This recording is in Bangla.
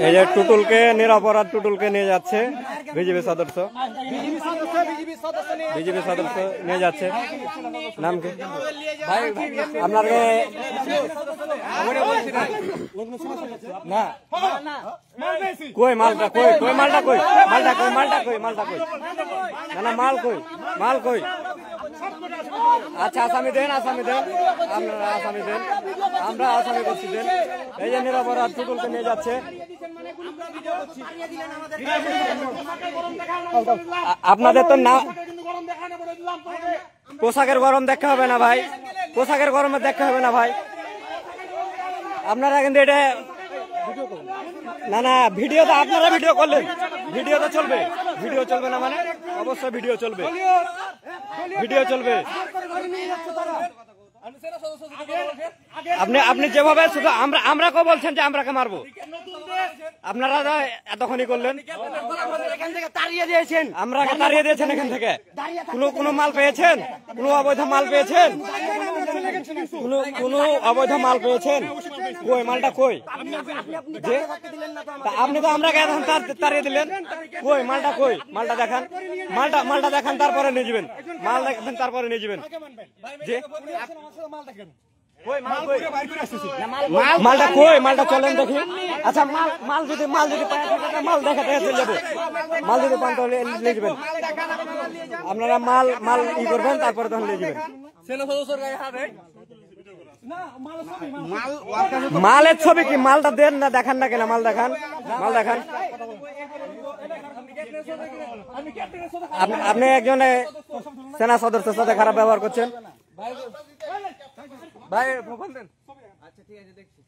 এই যে টুটুলকে নিরাপরাধ টুটুলকে নিয়ে যাচ্ছে বিজেপি সদস্য নিয়ে যাচ্ছে। নাম কি ভাই আপনাকে? না কই মালটা কই কই মালটা কই মালটা কই মালটা কই মালটা কই না না মাল কই মাল কই? আচ্ছা আসামি দেন আসামি দেন আপনারা আসামি দেন আমরা আসামি করছি দেন। এই যে নিরাপরাধ টুটুলকে নিয়ে যাচ্ছে। আপনাদের তো না পোশাকের গরম দেখা হবে না ভাই, পোশাকের গরমে দেখা হবে না ভাই। আপনারা কিন্তু এটা না না ভিডিও তো আপনারা ভিডিও করলেন, ভিডিও তো চলবে, ভিডিও চলবে না মানে অবশ্যই ভিডিও চলবে, ভিডিও চলবে। আপনি আপনি যেভাবে শুধু আমরা কেউ বলছেন যে আমরাকে মারবো, আপনারা এতক্ষণই করলেন, আমরাকে তাড়িয়ে দিয়েছেন এখান থেকে। কোনো মাল পেয়েছেন? কোনো অবৈধ মাল পেয়েছেন? কোনো অবৈধ মাল পেয়েছেন? কই মালটা কই? আপনি তো আমরাকে এখন তাড়িয়ে দিলেন। কই মালটা কই? মালটা দেখান, মালটা দেখান, তারপরে নিয়ে যাবেন। মাল দেখবেন তারপরে নিয়ে যাবেন। যে মালটা কই? মালটা চলেন দেখি। আচ্ছা মাল যদি মাল দেখাতে চলে যাবো, মাল যদি পান তাহলে নিয়ে যাবেন। আপনারা মাল ই করবেন তারপরে তখন নিয়ে যাবেন। মালের ছবি কি? মালটা দেন না, দেখান না কেন? মাল দেখান, মাল দেখান। আপনি একজন সেনা সদস্যের সাথে খারাপ ব্যবহার করছেন ভাই। আচ্ছা ঠিক আছে দেখছি।